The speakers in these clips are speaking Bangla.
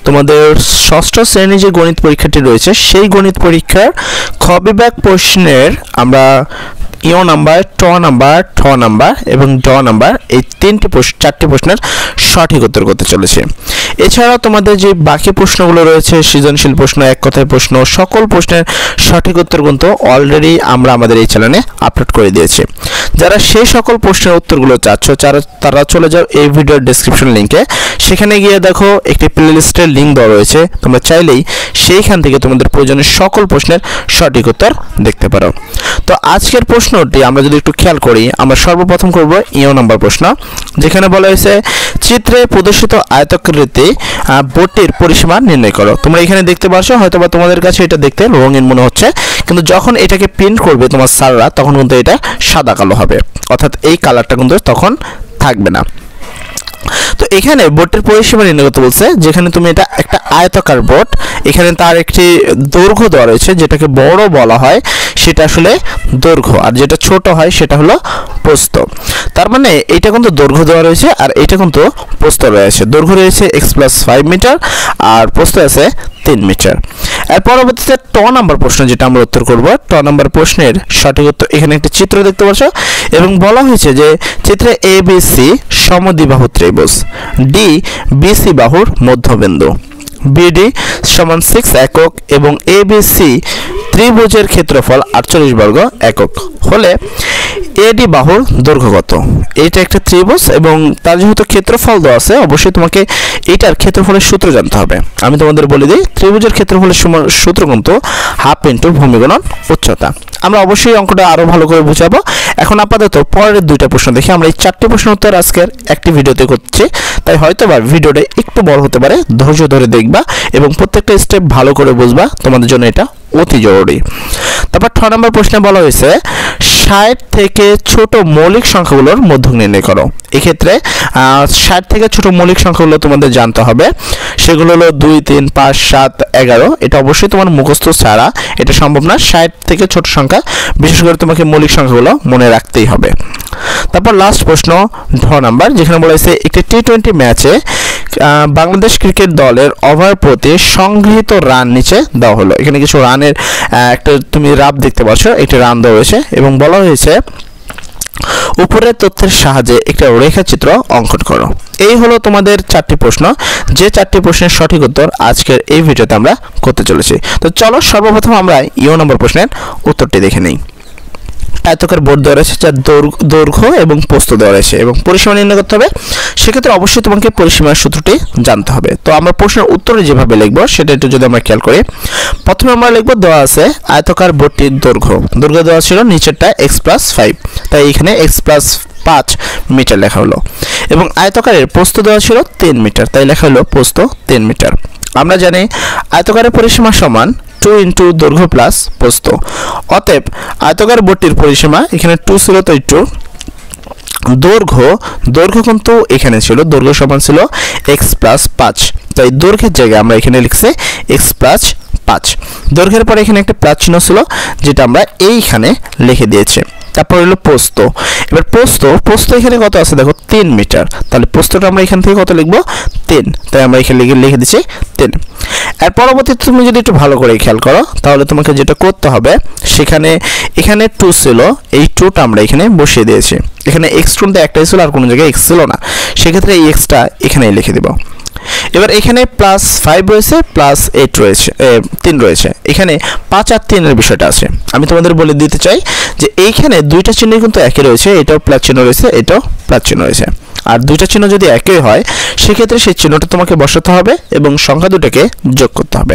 তোমাদের ষষ্ঠ শ্রেণী যে গণিত পরীক্ষাটি রয়েছে সেই গণিত পরীক্ষার খ বিভাগ প্রশ্নের আমরা ইও নাম্বার, ট নাম্বার, ঠ নাম্বার এবং ড নাম্বার এই চারটি প্রশ্নের সঠিক উত্তর করতে চলেছে। এছাড়াও তোমাদের যে বাকি প্রশ্নগুলো রয়েছে, সৃজনশীল প্রশ্ন, এক কথায় প্রশ্ন, সকল প্রশ্নের সঠিক উত্তর কিন্তু অলরেডি আমরা আমাদের এই চ্যানেলে আপলোড করে দিয়েছি। যারা সেই সকল প্রশ্নের উত্তরগুলো চাচ্ছ তারা চলে যাও এই ভিডিওর ডেসক্রিপশন লিঙ্কে, সেখানে গিয়ে দেখো একটি প্লেলিস্টের লিঙ্ক দেওয়া রয়েছে, তোমরা চাইলেই সেইখান থেকে তোমাদের প্রয়োজনীয় সকল প্রশ্নের সঠিক উত্তর দেখতে পারো। তো আজকের প্রশ্নটি আমরা যদি একটু খেয়াল করি, আমরা সর্বপ্রথম করব ইও নাম্বার প্রশ্ন, যেখানে বলা হয়েছে চিত্রে প্রদর্শিত আয়তাকৃতি বোর্ডটির পরিসীমা নির্ণয় করো। তোমরা এখানে দেখতে পাচ্ছ, হয়তোবা তোমাদের কাছে এটা দেখতে রঙিন মনে হচ্ছে, কিন্তু যখন এটাকে প্রিন্ট করবে তোমার স্যাররা তখন কিন্তু এটা সাদা কালো হবে, অর্থাৎ এই কালারটা কিন্তু তখন থাকবে না। তো এখানে বোর্ডের পরিসীমা নির্ণয় করতে বলছে, যেখানে তুমি এটা একটা আয়তাকার বোর্ড, এখানে তার একটি দৈর্ঘ্য দেওয়া রয়েছে, যেটাকে বড় বলা হয় সেটা আসলে দৈর্ঘ্য, আর যেটা ছোট হয় সেটা হলো প্রস্থ। তার মানে এটা কিন্তু দৈর্ঘ্য দেওয়া রয়েছে আর এটা কিন্তু প্রস্থ রয়েছে। দৈর্ঘ্য রয়েছে x+5 মিটার আর প্রস্থ আছে 3 মিটার। এর পরবর্তীতে ট নাম্বার প্রশ্ন যেটা আমরা উত্তর করব, ট নাম্বার প্রশ্নের সঠিক উত্তর, এখানে একটা চিত্র দেখতে পাচ্ছ এবং বলা হয়েছে যে চিত্রে ABC সমদ্বিবাহু ত্রিভুজ, ডি বিসি বাহুর মধ্যবিন্দু, বিডি সমান 6 একক এবং এবিসি ত্রিভুজের ক্ষেত্রফল 48 বর্গ একক হলে এডি বাহুর দৈর্ঘ্য কত? এইটা একটা ত্রিভুজ এবং তার যেহেতু ক্ষেত্রফল দেওয়া আছে, অবশ্যই তোমাকে এইটার ক্ষেত্রফলের সূত্র জানতে হবে। আমি তোমাদের বলে দিই, ত্রিভুজের ক্ষেত্রফলের সূত্র কিন্তু হাফ ইন্টু ভূমি গুণন উচ্চতা। আমরা অবশ্যই অঙ্কটা আরো ভালো করে বুঝাবো। এখন আপাতত পরের দুইটা প্রশ্ন দেখি। আমরা এই চারটি প্রশ্ন উত্তর আজকের একটি ভিডিওতে করছি, তাই হয়তোবা ভিডিওটা একটু বড় হতে পারে, ধৈর্য ধরে দেখবা এবং প্রত্যেকটা স্টেপ ভালো করে বুঝবা, তোমাদের জন্য এটা অতি জরুরি। তারপর ঠ নম্বর প্রশ্নে বলা হয়েছে 60 থেকে ছোট মৌলিক সংখ্যাগুলোর মধ্যক নির্ণয় করো। এক্ষেত্রে 60 থেকে ছোট মৌলিক সংখ্যাগুলো তোমাদের জানতে হবে, সেগুলো হলো 2, 3, 5, 7, 11। এটা অবশ্যই তোমার মুখস্থ ছাড়া এটা সম্ভব না। 60 থেকে ছোট সংখ্যা, বিশেষ করে তোমাকে মৌলিক সংখ্যাগুলো মনে রাখতেই হবে। তারপর লাস্ট প্রশ্ন ঢ নাম্বার, যেখানে বলা হয়েছে একটি টি20 ম্যাচে বাংলাদেশ ক্রিকেট দলের ওভার প্রতি সংগৃহীত রান নিচে দেওয়া হলো। এখানে কিছু রানের একটা তুমি রাব দেখতে পাচ্ছ, একটি রান দেওয়া হয়েছে এবং বলা হয়েছে উপরের তথ্যের সাহায্যে একটা রেখাচিত্র অঙ্কন করো। এই হলো তোমাদের চারটি প্রশ্ন, যে চারটি প্রশ্নের সঠিক উত্তর আজকের এই ভিডিওতে আমরা করতে চলেছি। তো চলো সর্বপ্রথম আমরা ইও নম্বর প্রশ্নের উত্তরটি দেখে নিই। আয়তাকার বোর্ড দেওয়া রয়েছে, যার দৈর্ঘ্য এবং প্রস্থ দেওয়া রয়েছে এবং পরিসীমা নির্ণয় করতে হবে। সেক্ষেত্রে অবশ্যই তোমাকে পরিসীমার সূত্রটি জানতে হবে। তো আমরা প্রশ্নের উত্তরে যেভাবে লিখবো সেটা একটু যদি আমরা খেয়াল করি, প্রথমে আমরা লিখবো দেওয়া আছে আয়তাকার বোর্ডটির দৈর্ঘ্য দেওয়া ছিল নিচেরটা x+5, তাই এখানে x+5 মিটার লেখা হলো এবং আয়তাকারের প্রস্থ দেওয়া ছিল 3 মিটার, তাই লেখা হলো প্রস্থ 3 মিটার। আমরা জানি আয়তাকারের পরিসীমা সমান 2 ইন্টু দৈর্ঘ্য প্লাস প্রস্থ, অতএব আয়তাকার বোর্ডটির পরিসীমা এখানে 2 ছিল, তাই 2। দৈর্ঘ্য কিন্তু এখানে ছিল, দৈর্ঘ্য সমান ছিল x+5, তাই দৈর্ঘ্যের জায়গায় আমরা এখানে লিখছি x+5। দৈর্ঘ্যের পরে এখানে একটা প্লাস চিহ্ন ছিল, যেটা আমরা এইখানে লিখে দিয়েছি। তারপর হলো প্রস্থ। এবার প্রস্থ এখানে কত আছে দেখো, 3 মিটার, তাহলে প্রস্থটা আমরা এখান থেকে কত লিখবো, 3, তাই আমরা এখানে লিখে দিচ্ছি 3। এর পরবর্তীতে তুমি যদি একটু ভালো করে খেয়াল করো, তাহলে তোমাকে যেটা করতে হবে, এখানে 2 ছিল, এই 2টা আমরা এখানে বসিয়ে দিয়েছি। এখানে x টুনটা একটাই ছিল, আর কোনো জায়গায় x ছিল না, সেক্ষেত্রে এই xটা এখানেই লিখে দেব। এবার এখানে +5 রয়েছে, +8 রয়েছে, 3 রয়েছে, এখানে 5 আর 3 এর বিষয়টা আছে। আমি তোমাদের বলে দিতে চাই যে এইখানে দুইটা চিহ্ন কিন্তু একই রয়েছে, এটাও প্লাস চিহ্ন রয়েছে, এটাও প্লাস চিহ্ন রয়েছে, আর দুইটা চিহ্ন যদি একই হয় সেক্ষেত্রে সেই চিহ্নটা তোমাকে বসাতে হবে এবং সংখ্যা দুটোকে যোগ করতে হবে।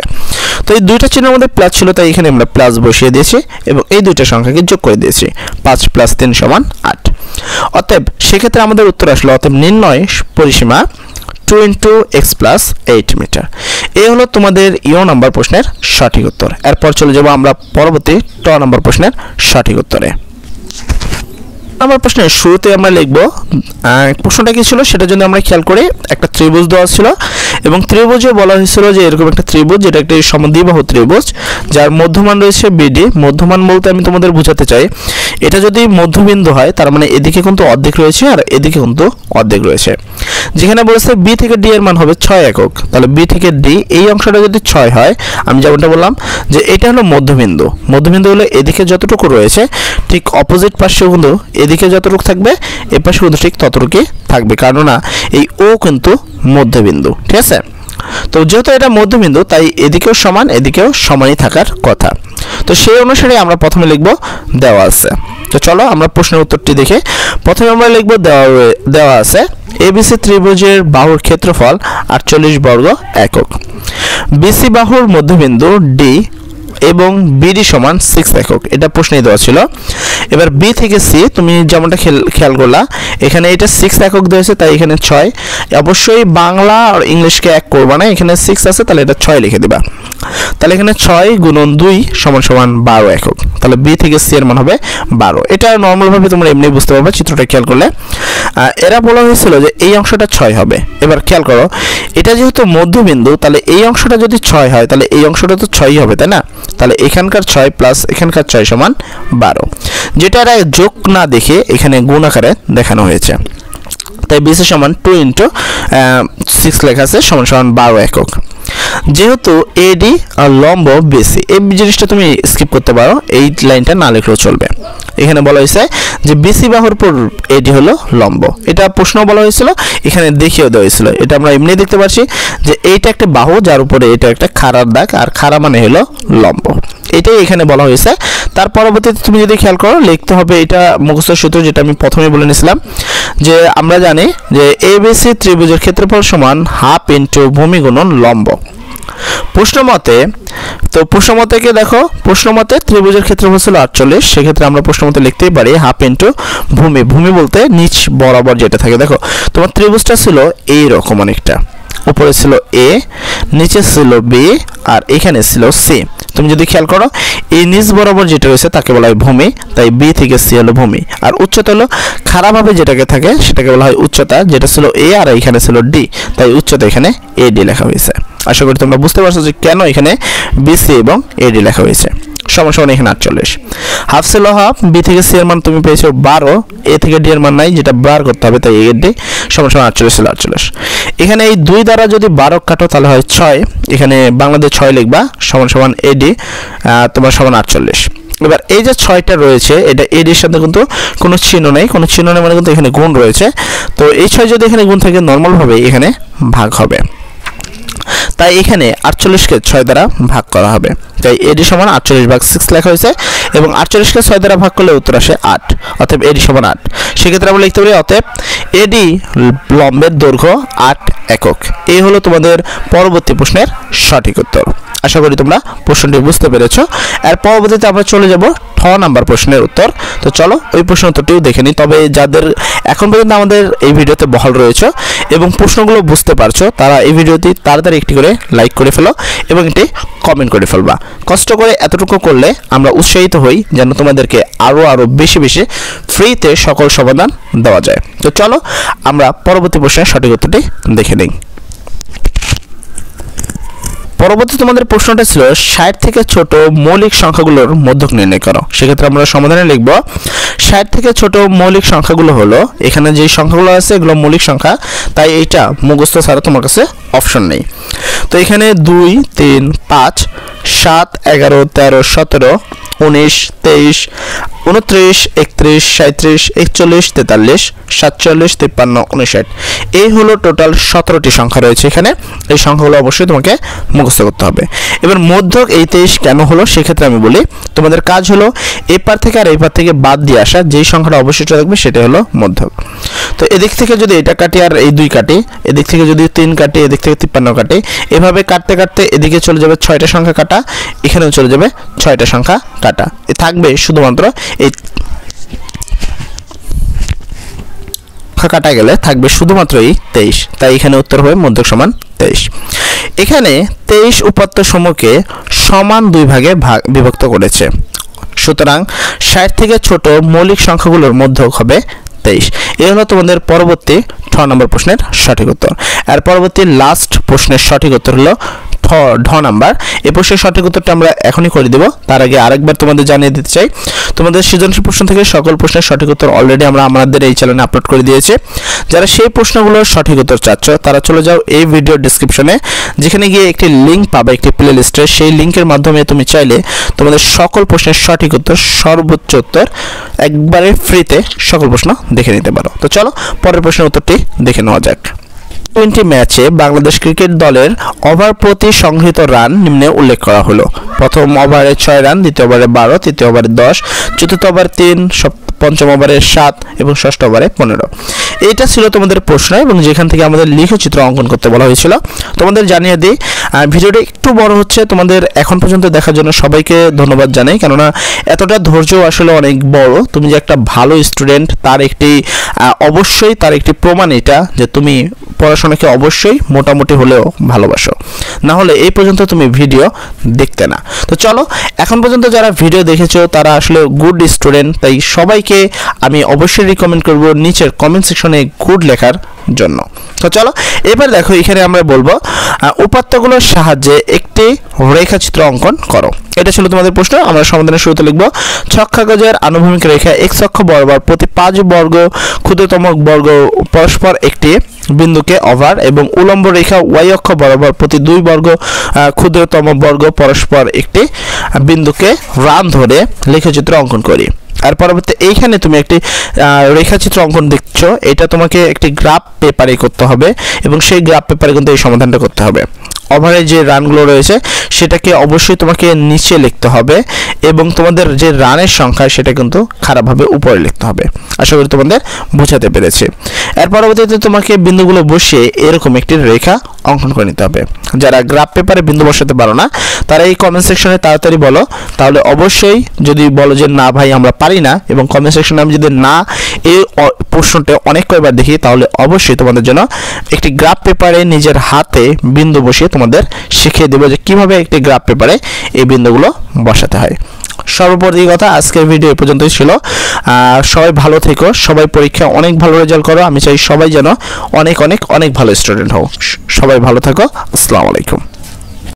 তো এই দুইটা চিহ্নের মধ্যে প্লাস ছিল, তাই এখানে আমরা প্লাস বসিয়ে দিয়েছি এবং এই দুইটা সংখ্যাকে যোগ করে দিয়েছি, 5 + 3 = 8। অতএব সেক্ষেত্রে আমাদের উত্তর আসলো, অতএব নির্ণয় পরিসীমা 2 ইন্টু x+8 মিটার। এই হলো তোমাদের ইও নাম্বার প্রশ্নের সঠিক উত্তর। এরপর চলে যাব আমরা পরবর্তী ট নাম্বার প্রশ্নের সঠিক উত্তরে। নাম্বার প্রশ্নের শুরুতে আমরা লিখব, প্রশ্নটা কি ছিল সেটা যদি আমরা খেয়াল করি, একটা ত্রিভুজ দেওয়া ছিল এবং ত্রিভুজে বলা হয়েছিল যে এরকম একটা ত্রিভুজ, যেটা একটি সমদ্বিবাহু ত্রিভুজ, যার মধ্যমান রয়েছে বিডি। মধ্যমান বলতে আমি তোমাদের বোঝাতে চাই এটা যদি মধ্যবিন্দু হয় তার মানে এদিকে কিন্তু অর্ধেক রয়েছে আর এদিকে কিন্তু অর্ধেক রয়েছে। যেখানে বলেছে বি থেকে ডি এর মান হবে 6 একক, তাহলে বি থেকে ডি এই অংশটা যদি 6 হয়, আমি যেমনটা বললাম যে এটা হলো মধ্যবিন্দু। মধ্যবিন্দু হলো এদিকে যতটুকু রয়েছে ঠিক অপোজিট পাশেও কিন্তু এদিকে যতটুকু থাকবে এ পাশে কিন্তু ঠিক ততটুকুই থাকবে, কারণ না এই ও কিন্তু মধ্যবিন্দু। ঠিক আছে, তো যেহেতু এটা মধ্যবিন্দু তাই এদিকেও সমান এদিকেও সমানই থাকার কথা। তো সেই অনুসারে আমরা প্রথমে লিখব দেওয়া আছে। তো চলো আমরা প্রশ্নের উত্তরটি দেখে প্রথমে আমরা লিখব দেওয়া আছে এবিসি ত্রিভুজের বাহুর ক্ষেত্রফল 48 বর্গ একক। বিসি বাহুর মধ্যবিন্দু ডি এবং বিডি সমান 6 একক, এটা প্রশ্নে দেওয়া ছিল। এবার বি থেকে সি তুমি যেমনটা খেয়াল করলা এখানে এটা 6 একক দিয়েছে তাই এখানে 6, অবশ্যই বাংলা আর ইংলিশকে এক করবা না, এখানে 6 আছে তাহলে এটা 6 লিখে দিবা। তাহলে এখানে 6 গুণন 2 সমান সমান 12 একক, তাহলে বি থেকে সি এর মান হবে 12। এটা নর্মালভাবে তোমরা এমনি বুঝতে পারবে চিত্রটা খেয়াল করলে। এরা বলা হয়েছিল যে এই অংশটা 6 হবে। এবার খেয়াল করো এটা যেহেতু মধ্যবিন্দু তাহলে এই অংশটা যদি 6 হয় তাহলে এই অংশটা তো 6ই হবে, তাই না? তাহলে এখানকার 6 প্লাস এখানকার 6 সমান 12, যেটা এরা যোগ না দেখে এখানে গুণ আকারে দেখানো হয়েছে। তাই বিসি সমান 2 × 6 লেখা আছে সমান সমান 12 একক। যেহেতু এডি আর লম্ব বিসি এই জিনিসটা তুমি স্কিপ করতে পারো, এই লাইনটা না লিখলেও চলবে। এখানে বলা হয়েছে যে বিসি বাহুর উপর এডি হলো লম্ব, এটা প্রশ্ন বলা হয়েছিল, এখানে দেখিয়েও দেওয়া হয়েছিল। এটা আমরা এমনি দেখতে পাচ্ছি যে এইটা একটা বাহু যার উপরে এটা একটা খাড়ার দাগ, আর খাড়া মানে হলো লম্ব, এটাই এখানে বলা হয়েছে। তার পরবর্তীতে তুমি যদি খেয়াল করো লিখতে হবে এটা মুখস্থ সূত্র, যেটা আমি প্রথমে বলে নিয়েছিলাম যে আমরা জানি যে এবিসি ত্রিভুজের ক্ষেত্রফল সমান হাফ ইন্টু ভূমি গুণন লম্ব। প্রশ্নমতে কে দেখো, প্রশ্নমতে ত্রিভুজের ক্ষেত্রফল ছিল 48, সেক্ষেত্রে আমরা প্রশ্নমতে লিখতেই পারি হাফ ইন্টু ভূমি। ভূমি বলতে নিচ বরাবর যেটা থাকে, দেখো তোমার ত্রিভুজটা ছিল এই রকম অনেকটা, উপরে ছিল এ, নিচে ছিল বি, আর এখানে ছিল সি। তুমি যদি খেয়াল করো এই নিচ বরাবর যেটা রয়েছে তাকে বলা হয় ভূমি, তাই বি থেকে সি হলো ভূমি। আর উচ্চতা হলো খারাপভাবে যেটাকে থাকে সেটাকে বলা হয় উচ্চতা, যেটা ছিল এ আর এখানে ছিল ডি, তাই উচ্চতা এখানে এডি লেখা হয়েছে। আশা করি তোমরা বুঝতে পারছো যে কেন এখানে বিসি এবং এডি লেখা হয়েছে। সমান সমান এখানে 48, হাফ ছিল হাফ, বি থেকে সি এর মান তুমি পেয়েছো 12, এ থেকে ডি এর মান নাই, যেটা বার করতে হবে, তাই এডি সমান সমান 48 ছিল 48। এখানে এই 2 দ্বারা যদি 12 কাটো তাহলে হয় 6, এখানে বাংলাতে 6 লিখবা সমান সমান এডি তোমার সমান 48। এবার এই যে 6টা রয়েছে এটা এডির সাথে কিন্তু কোনো চিহ্ন নেই, কোনো চিহ্ন নেই মানে কিন্তু এখানে গুণ রয়েছে, তো এই 6 যদি এখানে গুণ থাকে নর্মালভাবে এখানে ভাগ হবে, তাই এখানে 48কে 6 দ্বারা ভাগ করা হবে, তাই এডি সমান 48/6 লেখা হয়েছে এবং 48কে 6 দ্বারা ভাগ করলে উত্তর আসে 8, অতএব এডি সমান 8। সেক্ষেত্রে আমরা লিখতে পারি অতএব এডি লম্বের দৈর্ঘ্য 8 একক। এই হলো তোমাদের পরবর্তী প্রশ্নের সঠিক উত্তর। আশা করি তোমরা প্রশ্নটি বুঝতে পেরেছো। এর পরবর্তীতে আমরা চলে যাব ঠ নাম্বার প্রশ্নের উত্তর। তো চলো ওই প্রশ্ন উত্তরটিও দেখে নিই। তবে যাদের এখন পর্যন্ত আমাদের এই ভিডিওতে বহাল রয়েছে এবং প্রশ্নগুলো বুঝতে পারছো তারা এই ভিডিওটি তাড়াতাড়ি একটি করে লাইক করে ফেলো এবং একটি কমেন্ট করে ফেলবা। কষ্ট করে এতটুকু করলে আমরা উৎসাহিত হই যেন তোমাদেরকে আরও বেশি বেশি ফ্রিতে সকল সমাধান দেওয়া যায়। তো চলো আমরা পরবর্তী প্রশ্নের সঠিক উত্তরটি দেখে নিই। পরবর্তী তোমাদের প্রশ্নটা ছিল 60 থেকে ছোট মৌলিক সংখ্যাগুলোর মধ্যক নির্ণয় করো। সেক্ষেত্রে আমরা সমাধানে লিখব 60 থেকে ছোট মৌলিক সংখ্যাগুলো হলো, এখানে যে সংখ্যাগুলো আছে এগুলো মৌলিক সংখ্যা, তাই এইটা মুখস্থ ছাড়া তোমার কাছে অপশন নেই। তো এখানে 2, 3, 5, 7, 11, 13, 17, 19, 23, 29, 31, 37, 41, 43, 47, 53, 59 এই হলো টোটাল 17টি সংখ্যা রয়েছে এখানে। এই সংখ্যাগুলো অবশ্যই তোমাকে মুখস্থ করতে হবে। এবার মধ্যক এই 23 কেন হলো সেক্ষেত্রে আমি বলি তোমাদের কাজ হলো এই পার থেকে আর এই পার থেকে বাদ দিয়ে আসা, যেই সংখ্যাটা অবশিষ্ট থাকবে সেটা হলো মধ্যক। তো এদিক থেকে যদি এটা কাটি আর এই 2 কাটি, এদিক থেকে যদি 3 কাটি, এদিক থেকে 53 কাটি, এভাবে কাটতে কাটতে এদিকে চলে যাবে 6টা সংখ্যা কাটা, এখানেও চলে যাবে 6টা সংখ্যা কাটা, থাকবে শুধুমাত্র এই কাটা গেলে থাকবে শুধুমাত্র এই 23, তাই এখানে উত্তর হবে মধ্যক সমান 23। এখানে 23 উপাত্ত সমূহকে সমান 2 ভাগে বিভক্ত করেছে, সুতরাং 60 থেকে ছোট মৌলিক সংখ্যাগুলোর মধ্যক হবে 23। এই হলো তোমাদের পরবর্তী 6 নম্বর প্রশ্নের সঠিক উত্তর। এর পরবর্তী লাস্ট প্রশ্নের সঠিক উত্তর হলো ঠ ঢ নাম্বার। এই প্রশ্নের সঠিক উত্তরটা আমরা এখনই করে দেব। তার আগে আরেকবার তোমাদের জানিয়ে দিতে চাই, তোমাদের সৃজনশীল প্রশ্ন থেকে সকল প্রশ্নের সঠিক উত্তর অলরেডি আমরা আমাদের এই চ্যানেলে আপলোড করে দিয়েছি। যারা সেই প্রশ্নগুলোর সঠিক উত্তর চাচ্ছ তারা চলে যাও এই ভিডিও ডেসক্রিপশনে, যেখানে গিয়ে একটি লিঙ্ক পাবে একটি প্লে লিস্টের। সেই লিঙ্কের মাধ্যমে তুমি চাইলে তোমাদের সকল প্রশ্নের সঠিক উত্তর, সর্বোচ্চ উত্তর একবারে ফ্রিতে সকল প্রশ্ন দেখে নিতে পারো। তো চলো পরের প্রশ্নের উত্তরটি দেখে নেওয়া যাক। টি20 ম্যাচে বাংলাদেশ ক্রিকেট দলের ওভার প্রতি সংগৃহীত রান নিম্নে উল্লেখ করা হলো। প্রথম ওভারে 6 রান, দ্বিতীয় ওভারে 12, তৃতীয় ওভারে 10, চতুর্থ ওভারে 3, পঞ্চম ওভারে 7 এবং ষষ্ঠ ওভারে 15। এইটা ছিল তোমাদের প্রশ্ন এবং যেখান থেকে আমাদের লিখচিত্র অঙ্কন করতে বলা হয়েছিল। তোমাদের জানিয়ে দিই, ভিডিওটা একটু বড় হচ্ছে, তোমাদের এখন পর্যন্ত দেখার জন্য সবাইকে ধন্যবাদ জানাই, কেননা এতটা ধৈর্য আসলে অনেক বড়। তুমি যে একটা ভালো স্টুডেন্ট তার একটি অবশ্যই তার একটি প্রমাণ এটা যে তুমি পড়াশোনাকে অবশ্যই মোটামুটি হলেও ভালোবাসো, না হলে এই পর্যন্ত তুমি ভিডিও দেখতে না। তো চলো, এখন পর্যন্ত যারা ভিডিও দেখেছো তারা আসলে গুড স্টুডেন্ট, তাই সবাইকে আমি অবশ্যই রিকমেন্ড করব নিচের কমেন্ট সেকশনে গুড লেখার জন্য। তো চলো এবার দেখো, এখানে আমরা বলবো উপাত্তগুলোর সাহায্যে একটি রেখাচিত্র অঙ্কন করো। এটা ছিল তোমাদের প্রশ্ন। আমরা সমাধানের শুরুতে লিখব, ছক কাগজের আনুভূমিক রেখা x অক্ষ বরাবর প্রতি 5 বর্গ ক্ষুদ্রতম বর্গ পরস্পর একটি বিন্দুকে ওভার এবং উলম্ব রেখা y অক্ষ বরাবর প্রতি 2 বর্গ ক্ষুদ্রতম বর্গ পরস্পর একটি বিন্দুকে রান ধরে লেখচিত্র অঙ্কন করি। আর পরবর্তী এইখানে তুমি একটি রেখাচিত্র অঙ্কন দেখছো, এটা তোমাকে একটি গ্রাফ পেপারে করতে হবে এবং সেই গ্রাফ পেপারে কিন্তু এই সমাধানটা করতে হবে। ওভারে যে রানগুলো রয়েছে সেটাকে অবশ্যই তোমাকে নিচে লিখতে হবে এবং তোমাদের যে রানের সংখ্যা সেটা কিন্তু খারাপভাবে উপরে লিখতে হবে। আশা করি তোমাদের বোঝাতে পেরেছি। এর পরবর্তীতে তোমাকে বিন্দুগুলো বসিয়ে এরকম একটি রেখা অঙ্কন করে নিতে হবে। যারা গ্রাফ পেপারে বিন্দু বসাতে পারো না তারা এই কমেন্ট সেকশনে তাড়াতাড়ি বলো, তাহলে অবশ্যই যদি বলো যে না ভাই আমরা পারি না এবং কমেন্ট সেকশনে আমি যদি না এই প্রশ্নটা অনেক কয়েকবার দেখি, তাহলে অবশ্যই তোমাদের জন্য একটি গ্রাফ পেপারে নিজের হাতে বিন্দু বসিয়ে তোমাদের শিখিয়ে দেবো যে কিভাবে একটি গ্রাফ পেপারে এই বিন্দুগুলো বসাতে হয়। সর্বোপরি কথা, আজকের ভিডিও এ পর্যন্তই ছিল। সবাই ভালো থেকো, সবাই পরীক্ষা অনেক ভালো রেজাল্ট করো। আমি চাই সবাই যেন অনেক অনেক অনেক ভালো স্টুডেন্ট হও। সবাই ভালো থাকো। আসসালামু আলাইকুম।